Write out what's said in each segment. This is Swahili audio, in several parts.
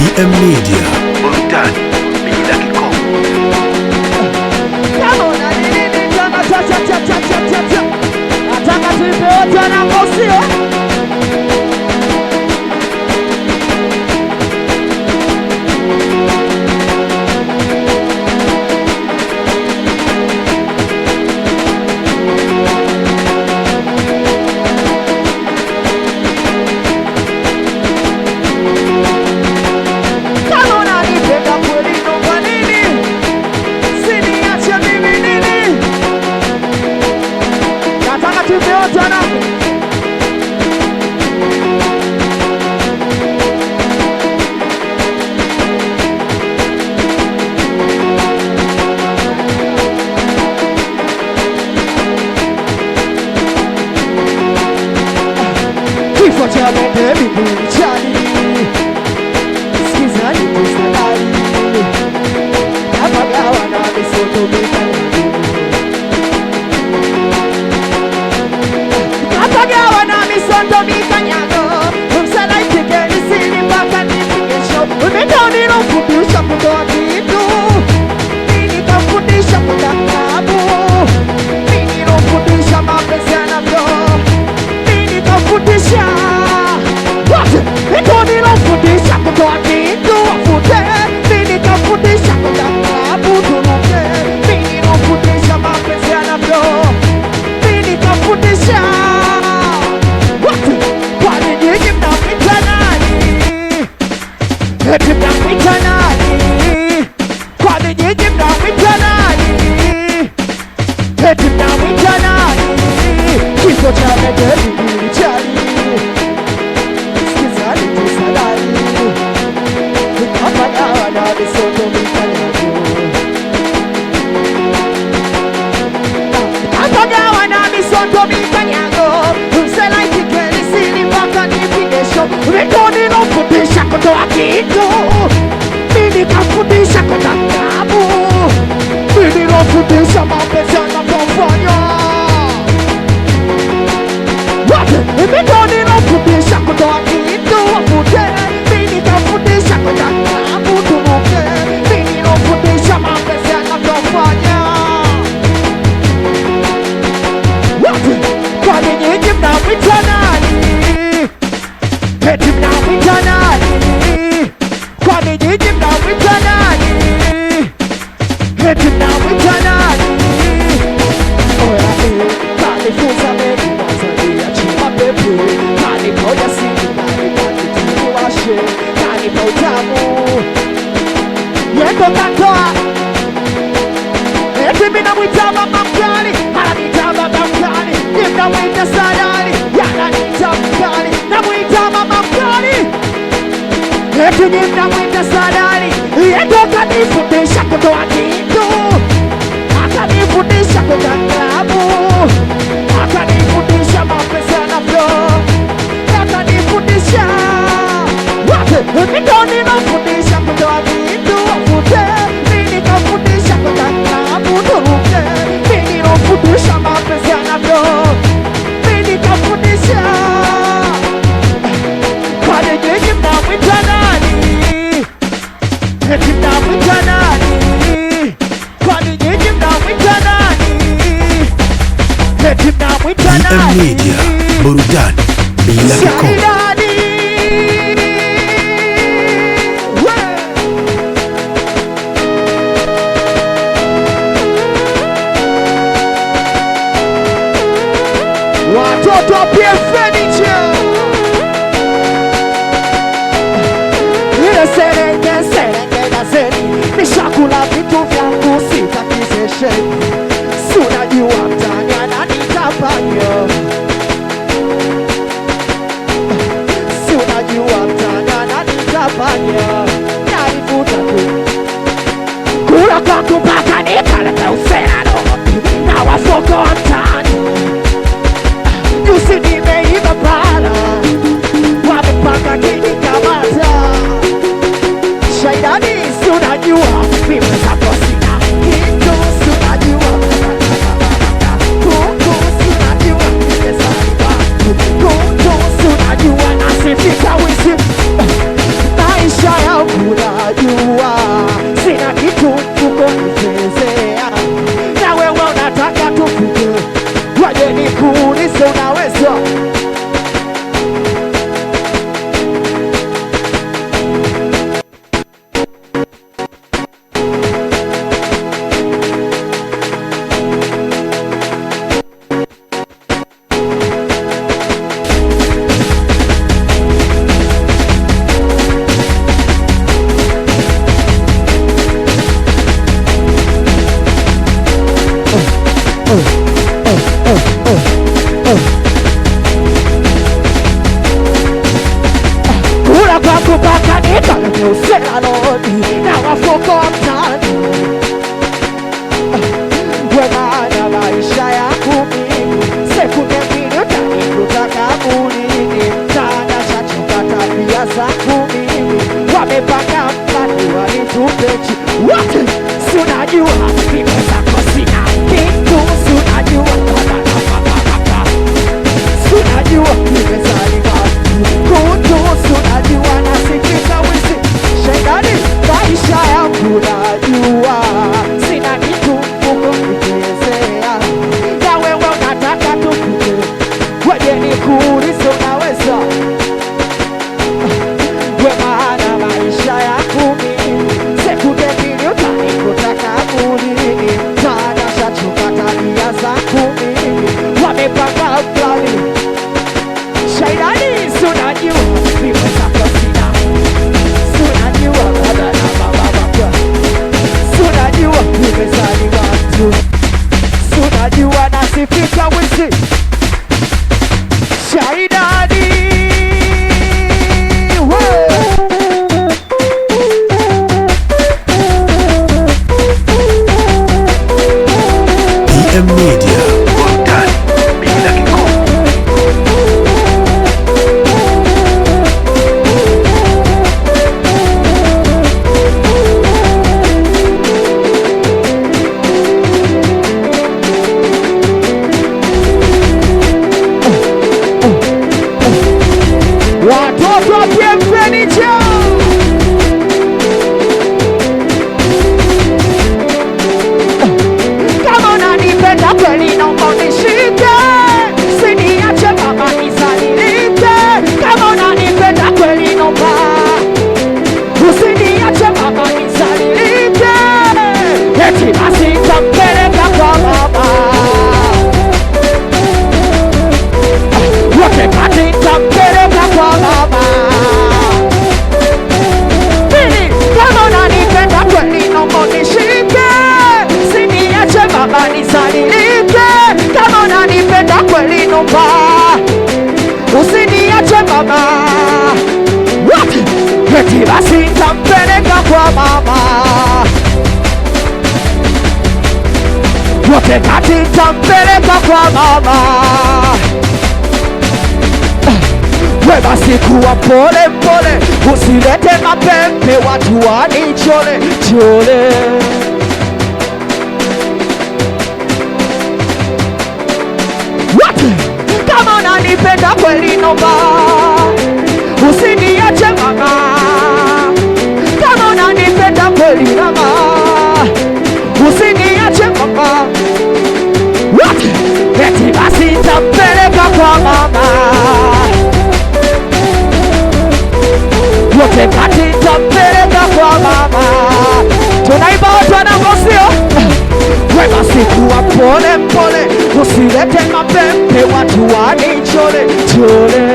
DM Media, burudani bila kikomo. Nataka tuipe wote wanangosio. Kifo cha bende miguu chali, sikizani kusadari, napagawa na misoto mikanyago, napagawa na misoto mikanyago, msala itikeni siri mpaka nifikisho, umedoni nufundisha kutoa kitu, nini kafundisha kutakabu, nini nufundisha mapenzi yanavyo, nini kafundisha Nitoni nafundisha kutoa kitu wafute, nini kafundisha kutakabu tunuke, nini nafundisha mapenzi yanavyo, nini kafundisha watu, kwani nyinyi mnamwita nani? Eti mnamwita nani? Kwani nyinyi mnamwita nani? Eti mnamwita nani? Kifo cha bendera chali misoto mikanyago, napagawa na misoto mikanyago, msela itikeni siri mpaka nifikisho, nitoni nafundisha kutoa kitu, nini kafundisha kutakabu, nini nafundisha mapenzi yanavyofanya, nitoni nafundisha kutoa kitu wafute, nini kafundisha kutakabu tunuke, nini nafundisha mapenzi yanavyofanya. Kwani nyinyi mnamwita nani? Eti mnamwita nani? Kwani nyinyi mnamwita nani? Eti mnamwita nani? Oya kanifunza mengi Tanzania chima pepe, kanipa ujasiri, kanipa kituwashe, kanipa utamu yendo katoa. Eti mina mwita mama mkali, ananita baba mkali, nimna mwita sadari, yananita mkali, na mwita mama mkali. Eti nimna mwita sadari, yendo kanifundisha kutoa kitu, akanifundisha kutakabu, akanifundisha mapenzi yanavyo, akanifundisha Nitoni nafundisha kutoa kitu wafute, nini kafundisha kutakabu turuke, nini nafundisha mapenzi yanavyo, nini kafundisha. Kwani nyinyi mnamwita nani? Eti mnamwita nani? Kwani nyinyi mnamwita nani? Eti mnamwita nani? DM Media, burudani bila kikomo. Watoto wa PF Furniture, ile serenge na zeni, nishakula vitu vyangu sitakizesheni, si unajua mtani ananitapanya, si unajua mtani ananitapanya, nalivuta tu kula kwangu mpaka nipalete usenano na wafoko wa mtani. Jusi nimeiba pala, wamepanga kini kamata, shaidani si unajua, mime zako sina kitu, si unajua, kuku si unajua, mime zaliwa, kuku si unajua, nasifika wisi, maisha ya wenye usela lodi na wafuko wa mtani. Wemaana maisha yangu mimi sekunde mbili utanikuta kaburini. Mtaani shachoka tabia zangu mimi, wamepanga mplani wanitupechi wote. Si unajua mimi zako sina kitu, si unajua si unajua nimezaliwa kutu, si unajua nasikika wizi shetani. Maisha yangu najua sina kitu kukuchezea, na wewe unataka tukuje waje nikuulize unaweza. Wemaana maisha yangu mimi sekunde mbili utanikuta kaburini. Mtaani shachoka tabia zangu mimi, wamepanga plani shaidani. Si unajua mimi zako sina, si unajua baba na mama wako, si unajua nimezaliwa tu, si unajua nasifika wizi shaidani. DM Media, burudani bila kikomo. Watoto wa PM Furniture, kama unanipenda kweli naomba unishike, usiniache mama nizalilike. Kama unanipenda kweli naomba usiniache mama nizalilike. Eti basi nitampeleka kwa mama wote kati nitampeleka kwa mama. Pili, kama unanipenda kweli naomba unishike, usiniache mama nizalilike. Kama unanipenda kweli naomba usiniache mama wote. Eti basi nitampeleka kwa mama wote kati nitampeleka kwa mama. We basi kuwa pole pole, usilete mapembe watu wanichole chole. Wote kama unanipenda kweli naomba usiniache mama. Kama unanipenda kweli mama usiniache mama wote. Eti basi nitampeleka kwa mama wote kati nitampeleka kwa mama. Tunaimba watu wanangosio. We basi kuwa pole pole, usilete mapembe watu wanichole chole.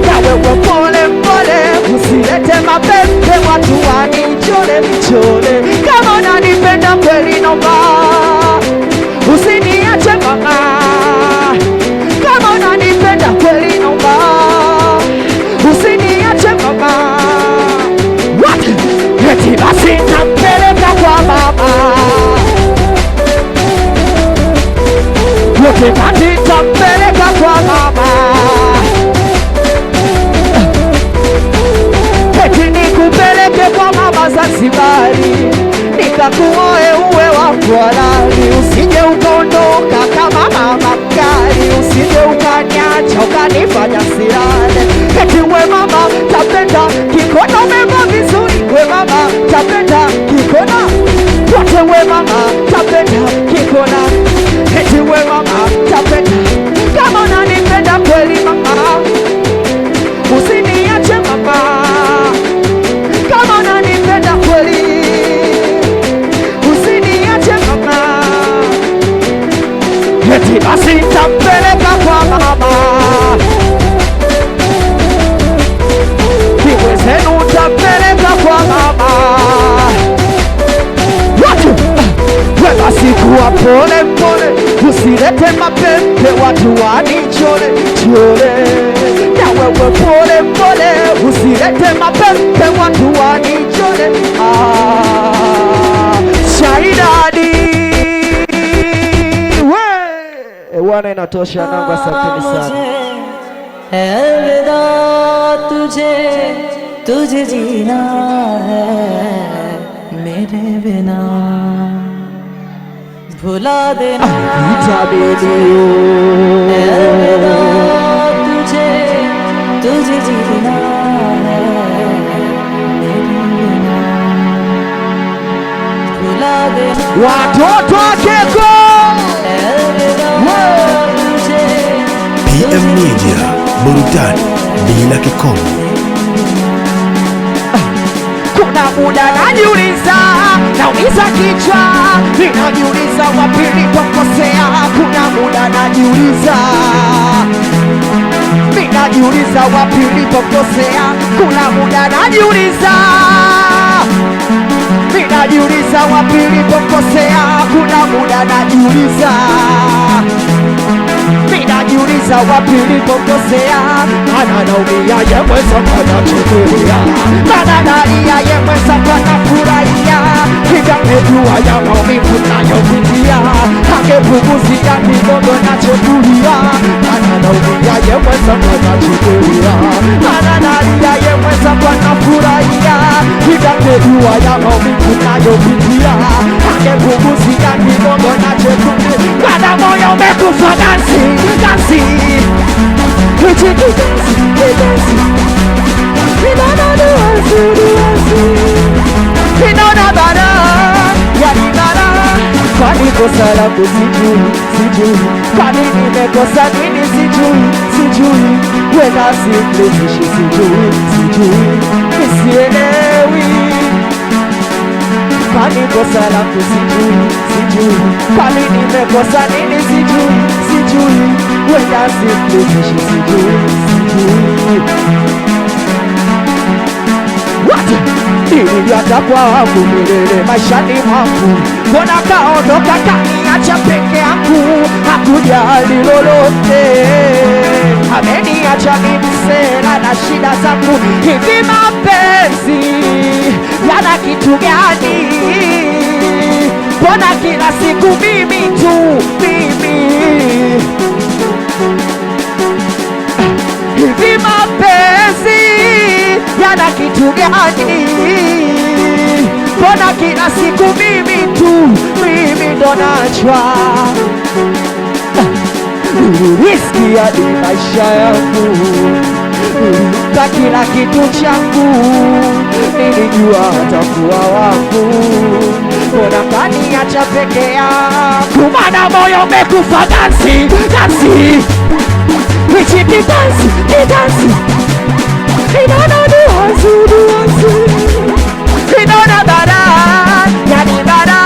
Na wewe pole pole, usilete mapembe watu wanichole chole. Kama unanipenda kweli naomba usiniache mama. Kama unanipenda kweli naomba usiniache mama wote. Eti basi nitampeleka kwa mama wote kati nitampeleka kwa mama. Eti nikupeleke kwa mama Zanzibari, nikakuoe uwe wangu halali. Usije ukaondoka kama mama mkali, usije ukaniacha ukanifanya silale. Eti we mama tapenda kikona, umeva vizuri we mama tapenda kikona wote. We mama tapenda kikona, eti we mama tapenda. Kama unanipenda kweli mama usiniache mama. Kama unanipenda kweli usiniache mama. Eti basi nitampeleka kwa mama. Kiwe zenu nitampeleka kwa mama. Watu we basi kuwa pole pole, usilete mapembe watu wanichole chole. Na wewe pole pole, usilete mapembe watu wanichole inatosha nangu, asanteni sana. अलविदा तुझे तुझे जीना है मेरे बिना भुला देना अलविदा तुझे तुझे जीना है मेरे बिना भुला देना watoto wa Keko PM Media, burudani bila kikomo. kuna muda najiuliza, naumiza kichwa, ninajiuliza wapi nilipokosea. Kuna muda najiuliza, ninajiuliza wapi nilipokosea. Kuna muda najiuliza, ninajiuliza wapi nilipokosea. Kuna muda najiuliza, ninajiuliza wapi nilipokosea. Mana naumia yemweza kanachukulia, mana nalia yemweza kanafurahia. Kingangejua ya maumivu nayopitia, angepunguzia kidogo nachotulia. Mana naumia yemweza kanachukulia, mana nalia yemweza kanafurahia. Kingangejua ya maumivu nayopitia, angepunguzia kidogo nachotulia. Kada moyo umekufa dansi, dansi Uchiki dansi, dansi Inona duansi, duansi Inona bara, yani bara. Kwani kosa langu sijui, sijui. Kwani nimekosa nini sijui, sijui. Wena simlizishi sijui, sijui. Nisielewi. Kwani kosa langu sijui, sijui. Kwani nimekosa nini sijui, sijui. Wenda simlizishi sijui, sijui. What? Niliacha kwa wangu milele maishani mwangu, mbona kaondoka kaniacha peke yangu. Hakujali lolote, ameniacha mimi sela na shida zangu. Hivi mapenzi yana kitu gani? Mbona kila siku mimi tu, mimi? Hivi mapenzi yana kitu gani? Mbona kila siku mimi tu, mimi ndo nachwa. Riski hadi maisha yangu, nilimpa kila kitu changu, nilijua atakuwa wangu. Mbona kaniacha peke yangu? Mana moyo umekufa dansi, dansi Wichi ni dansi, ni dansi Inona duansi, duansi Inona bara, yani bara.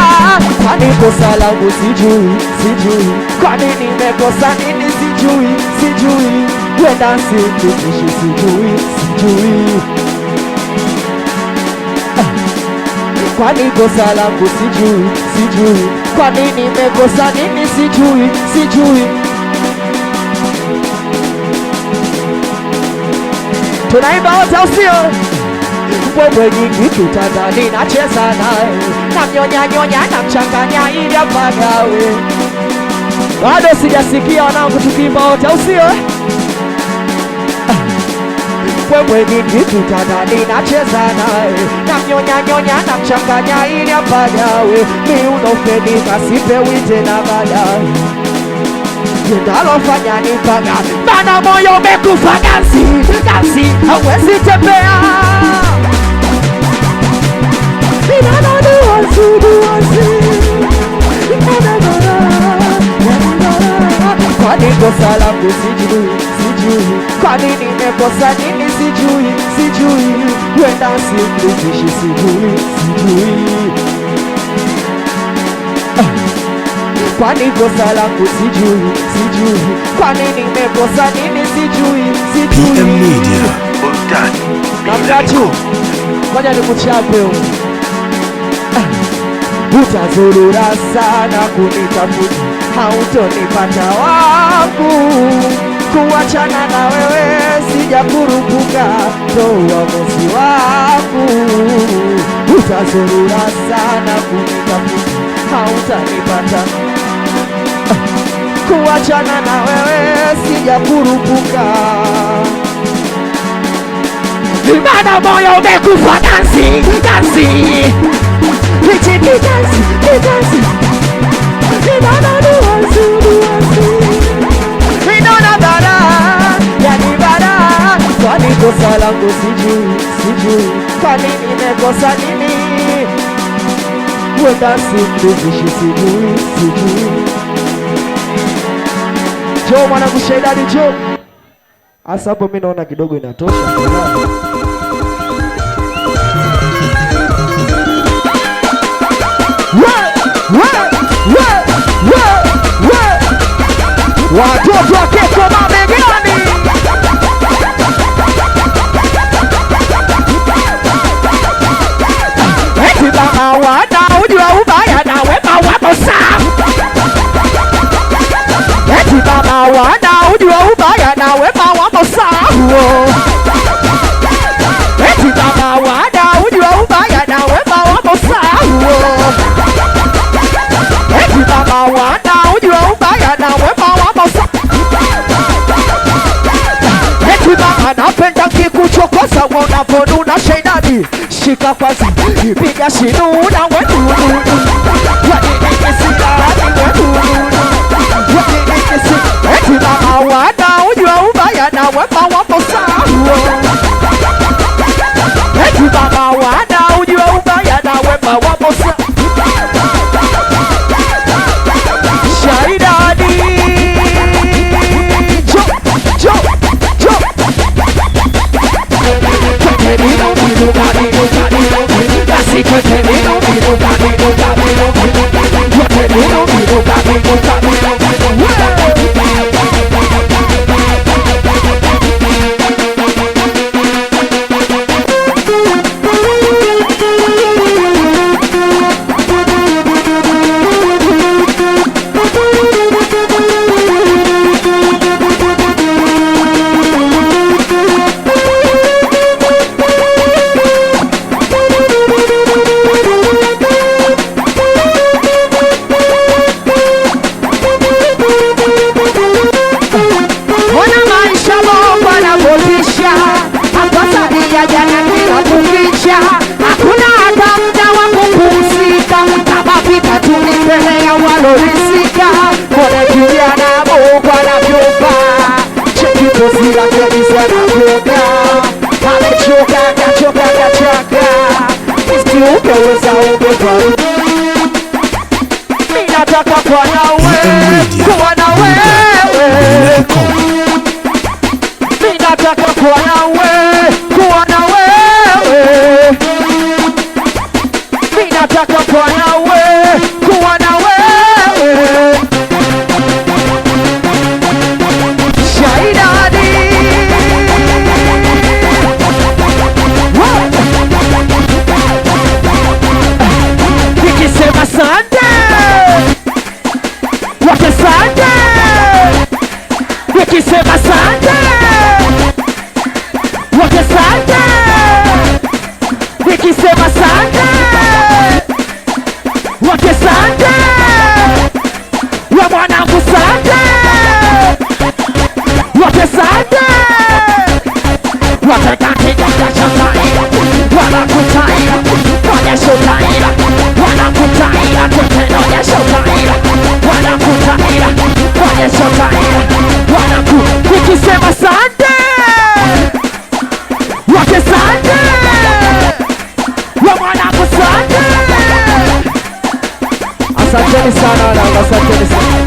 Kwani kosa langu sijui, sijui. Kwani nimekosa nini sijui, sijui. Wenda simlizishi sijui, sijui. Kwani kosa langu sijui, sijui. Kwani nimekosa nini sijui, sijui. Tunaimba wote usio wewe nyingi tutadhani nacheza naye, namnyonya nyonya namchanganya ili apagawe. Bado sijasikia wanangu tukimba wote usio wewe nyingi tutadhani nacheza naye, namnyonya nyonya namchanganya ili apagawe. Miunofeni kasipewi tena baadaye, ndalofanya nipaga. Mana moyo umekufa ganzi, ganzi hawezi tembea. Inana duansi, duansi Inana bara, yani bara. Kwani kosa langu sijui, sijui. Kwani nimekosa nini sijui, sijui. Wenda simlizishi sijui, sijui. Kwani kosa langu sijui, sijui. Kwani nimekosa nini sijui, sijui. PM Media, burudani bila Namgachu, ngoja nikuchape huyu. Utazurura sana kunitafuta, hautonipata wangu. Kuachana na wewe sijakurupuka, ndo uamuzi wangu. Utazurura sana kunitafuta, hautanipata. kuachana na wewe sijakurupuka. Imana moyo umekufa dansi, dansi. Kichiki dansi, dansi. Imana duansi, duansi. Inona bara, yani bara. Kwani kosa langu sijui, sijui. Kwani nimekosa nini? Wenda simduvishi sijui, sijui. Jo mwanangu Shaidani jo. Asa hapo mimi naona kidogo inatosha. Watoto wa Keko mabegani. Eti baba wana ujua ubaya na wema wapo sawa. Eti baba wana ujua ubaya na wema wapo sawa. Eti baba wana ujua ubaya na wema wapo sawa. Eti baba wana ujua ubaya na wema wapo sawa. Eti baba napenda kikuchokoza unaponuna Shaidani. Shika kwanza, piga shinuna wedudu. Eti baba wana ujua ubaya na wema wapo sawa. Eti baba wana ujua ubaya na wema wapo sawa. Shaidani jo, jo, jo. Hakuna hata muda wa kupumzika, kama vita tulipelea walorisika. Kone kijana Mungu anavyopa, cheki pozi lake jinsi anavyoga. Amechoka, kachoka, kachaka, isi ungeweza ungepa. Mimi nataka kuwa na wewe, kuwa na wewe. Mimi nataka kuwa na wewe, kuwa na wewe. Mimi nataka kuwa na wewe, kuwa na wewe. Shaidani nikisema sante wake sante, nikisema sante wake sante, nikisema sante wake sante, wa mwanangu sante wake sante, wake katika kachotaira wanakutaira wanyeshotaira wanakutaira toteno nyeshotaira wanakutaira wanyeshotaira wanaku, nikisema sante wake sante, wa mwanangu sante. Asanteni sana, asanteni sana.